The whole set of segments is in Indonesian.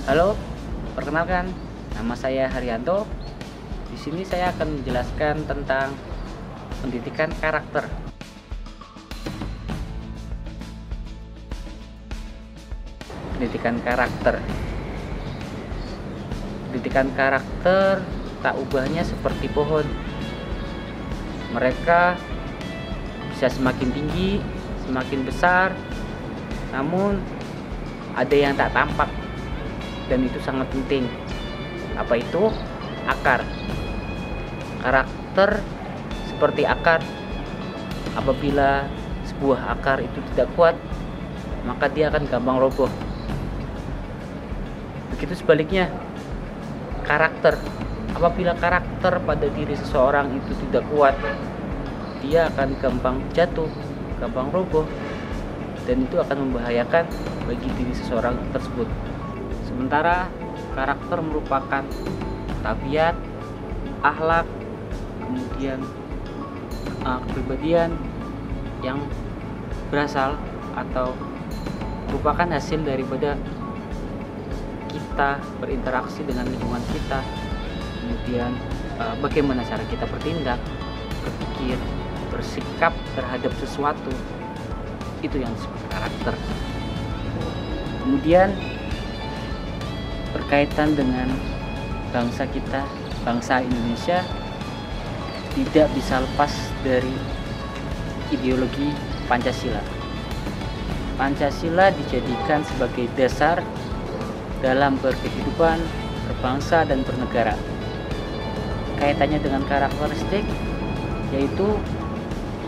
Halo, perkenalkan, nama saya Haryanto. Di sini saya akan menjelaskan tentang pendidikan karakter. Pendidikan karakter. Pendidikan karakter tak ubahnya seperti pohon. Mereka bisa semakin tinggi, semakin besar, namun ada yang tak tampak dan itu sangat penting. Apa itu? Akar. Karakter seperti akar. Apabila sebuah akar itu tidak kuat, maka dia akan gampang roboh. Begitu sebaliknya, karakter. Apabila karakter pada diri seseorang itu tidak kuat, dia akan gampang jatuh, gampang roboh, dan itu akan membahayakan bagi diri seseorang tersebut. Sementara karakter merupakan tabiat, akhlak, kemudian kepribadian yang berasal atau merupakan hasil daripada kita berinteraksi dengan lingkungan kita, kemudian bagaimana cara kita bertindak, berpikir, bersikap terhadap sesuatu. Itu yang disebut karakter. Kemudian berkaitan dengan bangsa kita, bangsa Indonesia tidak bisa lepas dari ideologi Pancasila. Pancasila dijadikan sebagai dasar dalam berkehidupan, berbangsa, dan bernegara. Kaitannya dengan karakteristik, yaitu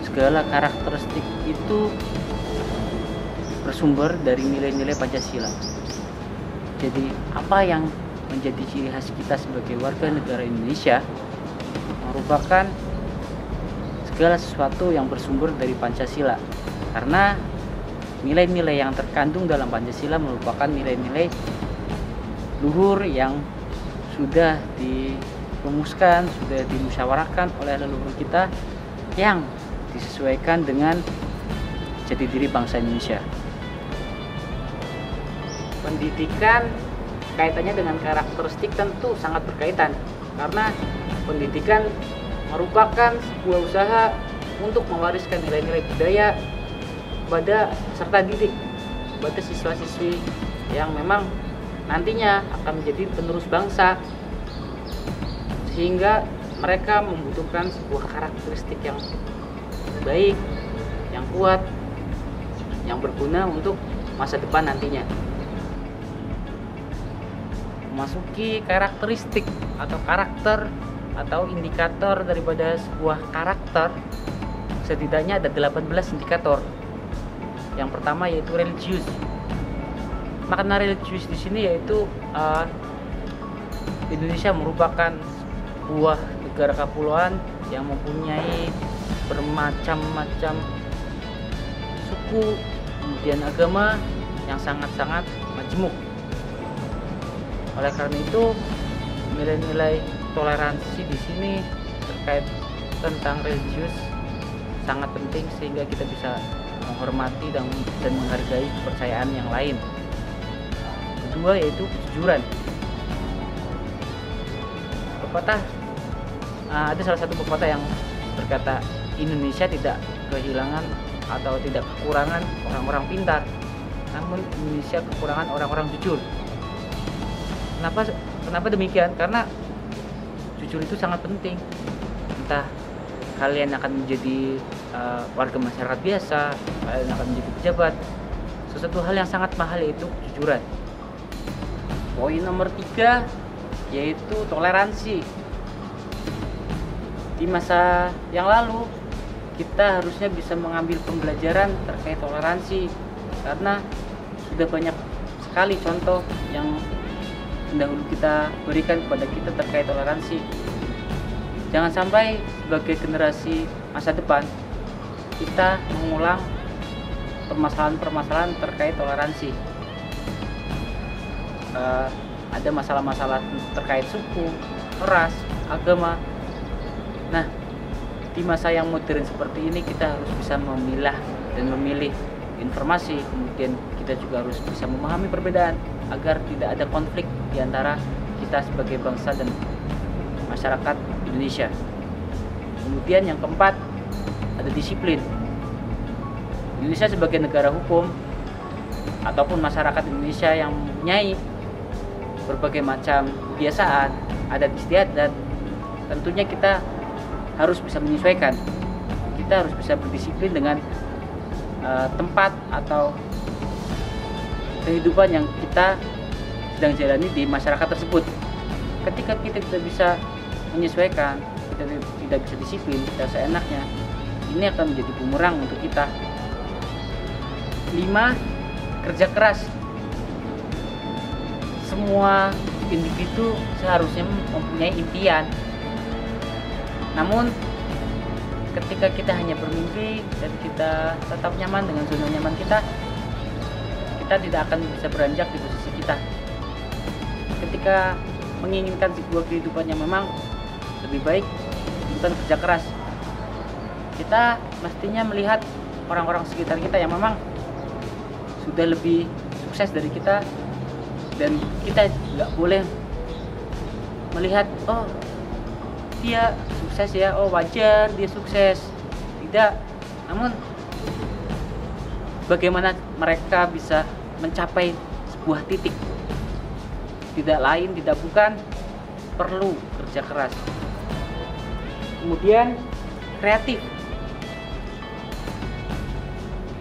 segala karakteristik itu bersumber dari nilai-nilai Pancasila. Jadi apa yang menjadi ciri khas kita sebagai warga negara Indonesia merupakan segala sesuatu yang bersumber dari Pancasila. Karena nilai-nilai yang terkandung dalam Pancasila merupakan nilai-nilai luhur yang sudah dirumuskan, sudah dimusyawarahkan oleh leluhur kita yang disesuaikan dengan jati diri bangsa Indonesia. Pendidikan kaitannya dengan karakteristik tentu sangat berkaitan, karena pendidikan merupakan sebuah usaha untuk mewariskan nilai-nilai budaya pada peserta didik, pada siswa-siswi yang memang nantinya akan menjadi penerus bangsa, sehingga mereka membutuhkan sebuah karakteristik yang baik, yang kuat, yang berguna untuk masa depan nantinya. Memasuki karakteristik atau karakter atau indikator daripada sebuah karakter, setidaknya ada 18 indikator. Yang pertama yaitu religius. Makna religius di sini yaitu Indonesia merupakan sebuah negara kepulauan yang mempunyai bermacam-macam suku, kemudian agama yang sangat-sangat majemuk. Oleh karena itu, nilai-nilai toleransi di sini terkait tentang religius sangat penting sehingga kita bisa menghormati dan menghargai kepercayaan yang lain. Kedua yaitu kejujuran. Pepatah ada salah satu pepatah yang berkata Indonesia tidak kehilangan atau tidak kekurangan orang-orang pintar, namun Indonesia kekurangan orang-orang jujur. Kenapa demikian? Karena jujur itu sangat penting. Entah kalian akan menjadi warga masyarakat biasa, kalian akan menjadi pejabat, sesuatu hal yang sangat mahal yaitu kejujuran. Poin nomor 3 yaitu toleransi. Di masa yang lalu kita harusnya bisa mengambil pembelajaran terkait toleransi, karena sudah banyak sekali contoh yang dahulu kita berikan kepada kita terkait toleransi. Jangan sampai sebagai generasi masa depan kita mengulang permasalahan-permasalahan terkait toleransi. Ada masalah-masalah terkait suku, ras, agama. Nah, di masa yang modern seperti ini kita harus bisa memilah dan memilih informasi, kemudian kita juga harus bisa memahami perbedaan agar tidak ada konflik di antara kita sebagai bangsa dan masyarakat Indonesia. Kemudian yang keempat, ada disiplin. Indonesia sebagai negara hukum ataupun masyarakat Indonesia yang mempunyai berbagai macam kebiasaan, adat istiadat, tentunya kita harus bisa menyesuaikan. Kita harus bisa berdisiplin dengan tempat atau kehidupan yang kita sedang jalani di masyarakat tersebut. Ketika kita tidak bisa menyesuaikan, kita tidak bisa disiplin, kita seenaknya, ini akan menjadi bumerang untuk kita. 5. Kerja keras. Semua individu seharusnya mempunyai impian. Namun ketika kita hanya bermimpi dan kita tetap nyaman dengan zona nyaman kita tidak akan bisa beranjak di posisi kita. Ketika menginginkan sebuah kehidupan yang memang lebih baik, bukan kerja keras. Kita mestinya melihat orang-orang sekitar kita yang memang sudah lebih sukses dari kita, dan kita nggak boleh melihat oh dia sukses ya, oh wajar dia sukses. Tidak, namun bagaimana mereka bisa mencapai sebuah titik, tidak lain tidak bukan perlu kerja keras. Kemudian kreatif.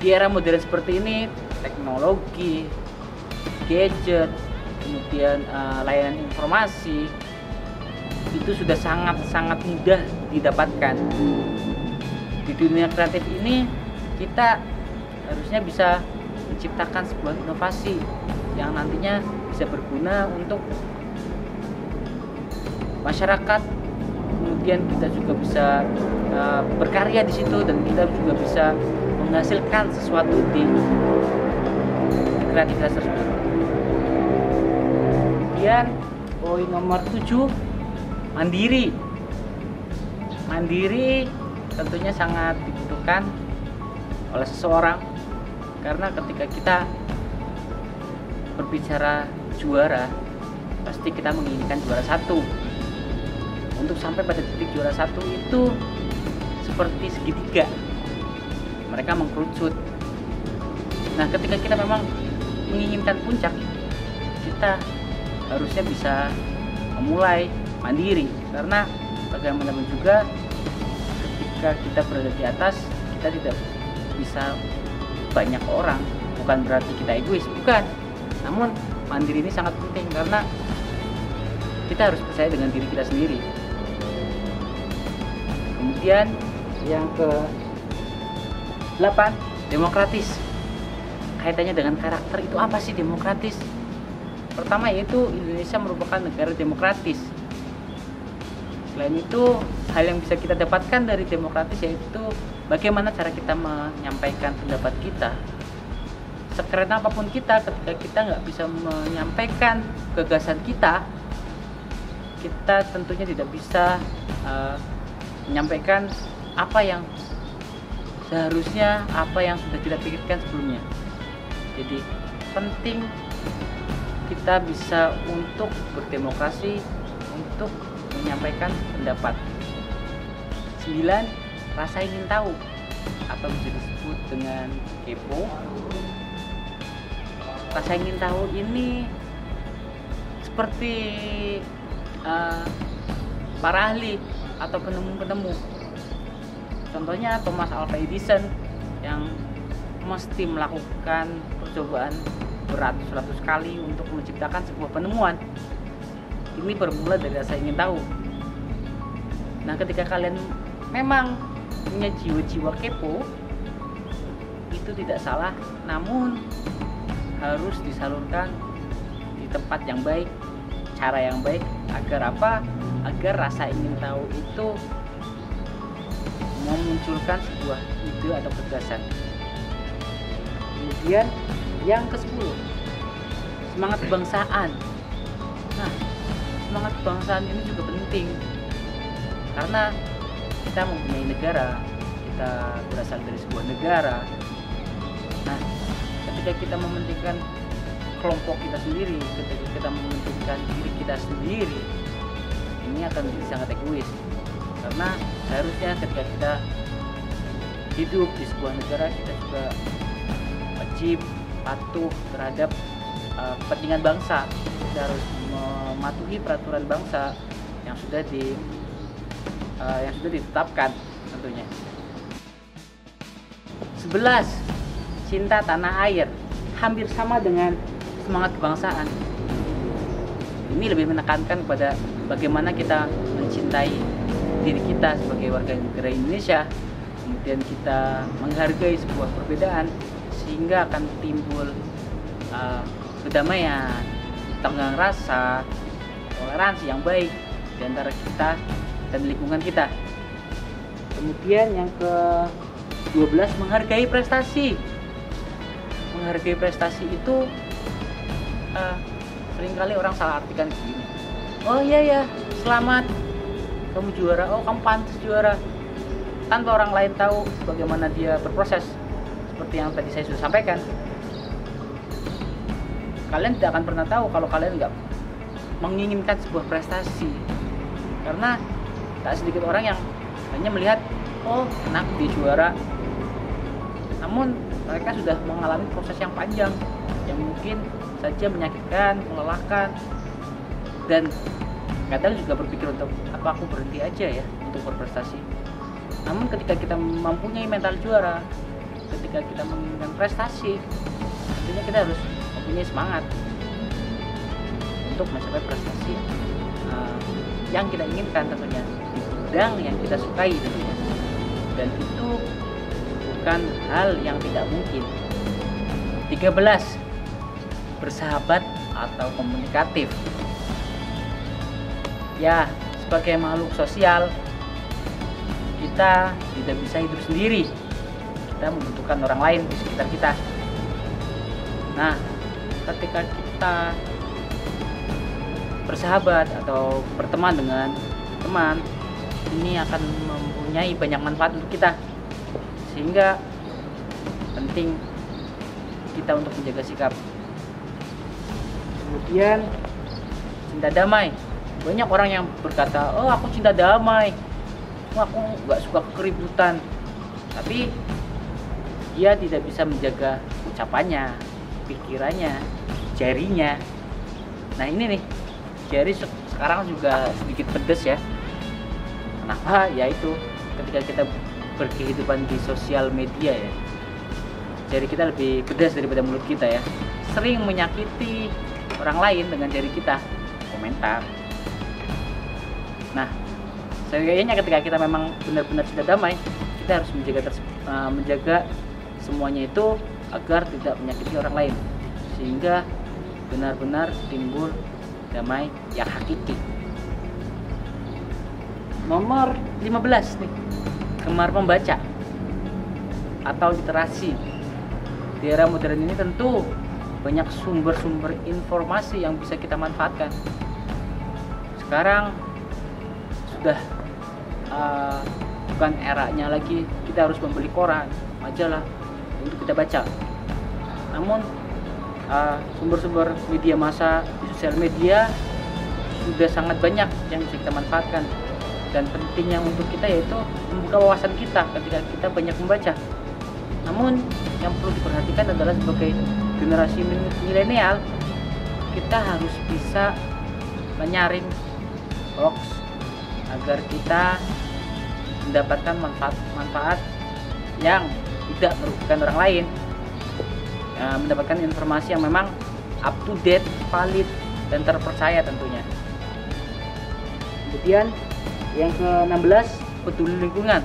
Di era modern seperti ini, teknologi, gadget, kemudian layanan informasi itu sudah sangat mudah didapatkan. Di dunia kreatif ini kita harusnya bisa menciptakan sebuah inovasi yang nantinya bisa berguna untuk masyarakat. Kemudian kita juga bisa berkarya di situ, dan kita juga bisa menghasilkan sesuatu di kreativitas tersebut. Kemudian poin nomor 7, mandiri. Mandiri tentunya sangat dibutuhkan oleh seseorang, karena ketika kita berbicara juara, pasti kita menginginkan juara satu. Untuk sampai pada titik juara satu itu seperti segitiga, mereka mengkerucut. Nah, ketika kita memang menginginkan puncak, kita harusnya bisa memulai mandiri, karena bagaimanapun juga ketika kita berada di atas, kita tidak bisa banyak orang. Bukan berarti kita egois, bukan. Namun mandiri ini sangat penting, karena kita harus percaya dengan diri kita sendiri. Kemudian yang ke-8, demokratis. Kaitannya dengan karakter, itu apa sih demokratis? Pertama yaitu Indonesia merupakan negara demokratis. Selain itu, hal yang bisa kita dapatkan dari demokratis yaitu bagaimana cara kita menyampaikan pendapat kita. Sekeren apapun kita, ketika kita nggak bisa menyampaikan gagasan kita tentunya tidak bisa menyampaikan apa yang seharusnya, apa yang sudah kita pikirkan sebelumnya. Jadi penting kita bisa untuk berdemokrasi, untuk menyampaikan pendapat. 9, rasa ingin tahu atau bisa disebut dengan kepo. Rasa ingin tahu ini seperti para ahli atau penemu-penemu. Contohnya Thomas Alva Edison yang mesti melakukan percobaan beratus-ratus kali untuk menciptakan sebuah penemuan. Ini bermula dari rasa ingin tahu. Nah, ketika kalian memang punya jiwa-jiwa kepo, itu tidak salah, namun harus disalurkan di tempat yang baik, cara yang baik. Agar apa? Agar rasa ingin tahu itu memunculkan sebuah ide atau gagasan. Kemudian yang ke-10, semangat kebangsaan. Nah, semangat kebangsaan ini juga penting, karena kita mempunyai negara, kita berasal dari sebuah negara. Nah, ketika kita mementingkan kelompok kita sendiri, ketika kita mementingkan diri kita sendiri, ini akan menjadi sangat egois. Karena seharusnya ketika kita hidup di sebuah negara, kita juga wajib patuh terhadap kepentingan bangsa. Kita harus mematuhi peraturan bangsa yang sudah ditetapkan tentunya. 11. Cinta tanah air. Hampir sama dengan semangat kebangsaan. Ini lebih menekankan kepada bagaimana kita mencintai diri kita sebagai warga negara Indonesia, kemudian kita menghargai sebuah perbedaan sehingga akan timbul kedamaian, tenggang rasa, toleransi yang baik di antara kita dan lingkungan kita. Kemudian yang ke-12, menghargai prestasi. Menghargai prestasi itu seringkali orang salah artikan begini. Oh iya ya, selamat, kamu juara, oh kamu pantas juara, tanpa orang lain tahu bagaimana dia berproses. Seperti yang tadi saya sudah sampaikan, kalian tidak akan pernah tahu kalau kalian nggak menginginkan sebuah prestasi, karena tak sedikit orang yang hanya melihat, oh enak dia juara, namun mereka sudah mengalami proses yang panjang yang mungkin saja menyakitkan, melelahkan, dan kadang juga berpikir untuk apa aku berhenti aja ya untuk berprestasi. Namun ketika kita mempunyai mental juara, ketika kita menginginkan prestasi, tentunya kita harus mempunyai semangat untuk mencapai prestasi yang kita inginkan tentunya di bidang yang kita sukai tentunya. Dan itu bukan hal yang tidak mungkin. 13. Bersahabat atau komunikatif. Ya, sebagai makhluk sosial, kita tidak bisa hidup sendiri. Kita membutuhkan orang lain di sekitar kita. Nah, ketika kita bersahabat atau berteman dengan teman, ini akan mempunyai banyak manfaat untuk kita. Sehingga penting kita untuk menjaga sikap. Kemudian cinta damai. Banyak orang yang berkata, oh aku cinta damai, aku nggak suka keributan, tapi dia tidak bisa menjaga ucapannya, pikirannya, jarinya. Nah ini nih, jari sekarang juga sedikit pedes ya. Kenapa? Yaitu ketika kita berkehidupan di sosial media ya, jari kita lebih pedas daripada mulut kita ya. Sering menyakiti orang lain dengan jari kita, komentar. Nah, kayaknya ketika kita memang benar-benar cinta damai, kita harus menjaga semuanya itu agar tidak menyakiti orang lain, sehingga benar-benar timbul damai yang hakiki. Nomor 15 nih, gemar membaca atau literasi. Di era modern ini tentu banyak sumber-sumber informasi yang bisa kita manfaatkan. Sekarang sudah bukan eranya lagi kita harus membeli koran, majalah untuk kita baca. Namun sumber-sumber media massa di sosial media sudah sangat banyak yang bisa kita manfaatkan, dan pentingnya untuk kita yaitu membuka wawasan kita ketika kita banyak membaca. Namun yang perlu diperhatikan adalah sebagai generasi milenial, kita harus bisa menyaring hoax agar kita mendapatkan manfaat yang tidak merugikan orang lain, mendapatkan informasi yang memang up to date, valid, dan terpercaya tentunya. Kemudian yang ke-16, peduli lingkungan.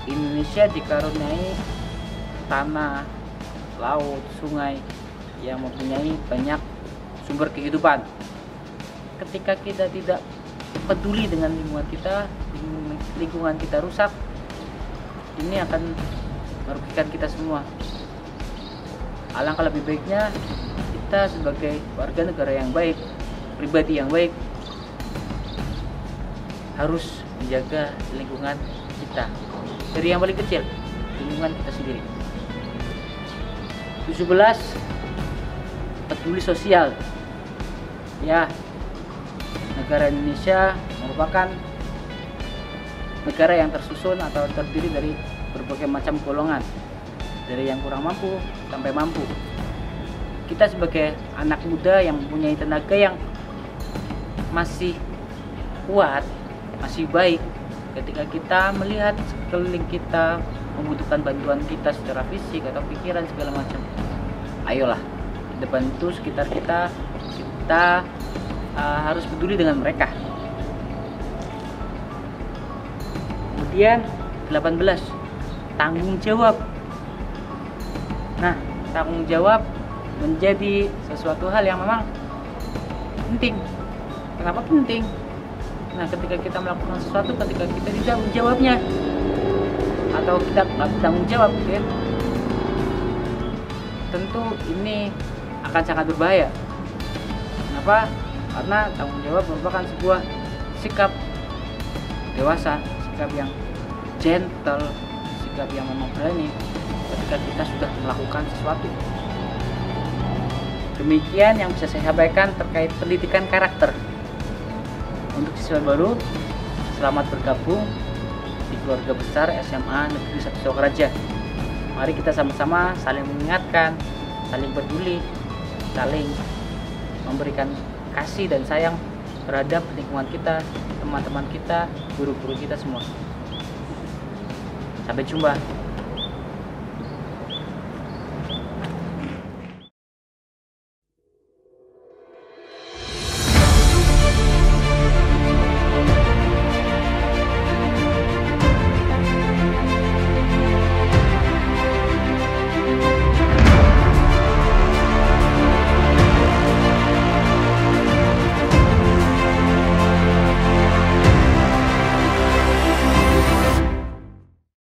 Indonesia dikaruniai tanah, laut, sungai yang mempunyai banyak sumber kehidupan. Ketika kita tidak peduli dengan lingkungan kita rusak, ini akan merugikan kita semua. Alangkah lebih baiknya kita sebagai warga negara yang baik, pribadi yang baik, harus menjaga lingkungan kita. Dari yang paling kecil, lingkungan kita sendiri. 17, peduli sosial. Ya, negara Indonesia merupakan negara yang tersusun atau terdiri dari berbagai macam golongan, dari yang kurang mampu sampai mampu. Kita sebagai anak muda yang mempunyai tenaga yang masih kuat, masih baik, ketika kita melihat sekeliling kita membutuhkan bantuan kita secara fisik atau pikiran segala macam, ayolah kita bantu sekitar kita. Kita harus peduli dengan mereka. Kemudian 18, tanggung jawab. Nah, tanggung jawab menjadi sesuatu hal yang memang penting. Kenapa penting? Nah, ketika kita melakukan sesuatu, ketika kita tidak menjawabnya atau kita nggak bertanggung jawab, gitu ya, tentu ini akan sangat berbahaya. Kenapa? Karena tanggung jawab merupakan sebuah sikap dewasa, sikap yang gentle, sikap yang memang berani ketika kita sudah melakukan sesuatu. Demikian yang bisa saya sampaikan terkait pendidikan karakter. Untuk siswa baru, selamat bergabung di keluarga besar SMA Negeri 1 Sokaraja. Mari kita sama-sama saling mengingatkan, saling peduli, saling memberikan kasih dan sayang terhadap lingkungan kita, teman-teman kita, guru-guru kita semua. Sampai jumpa.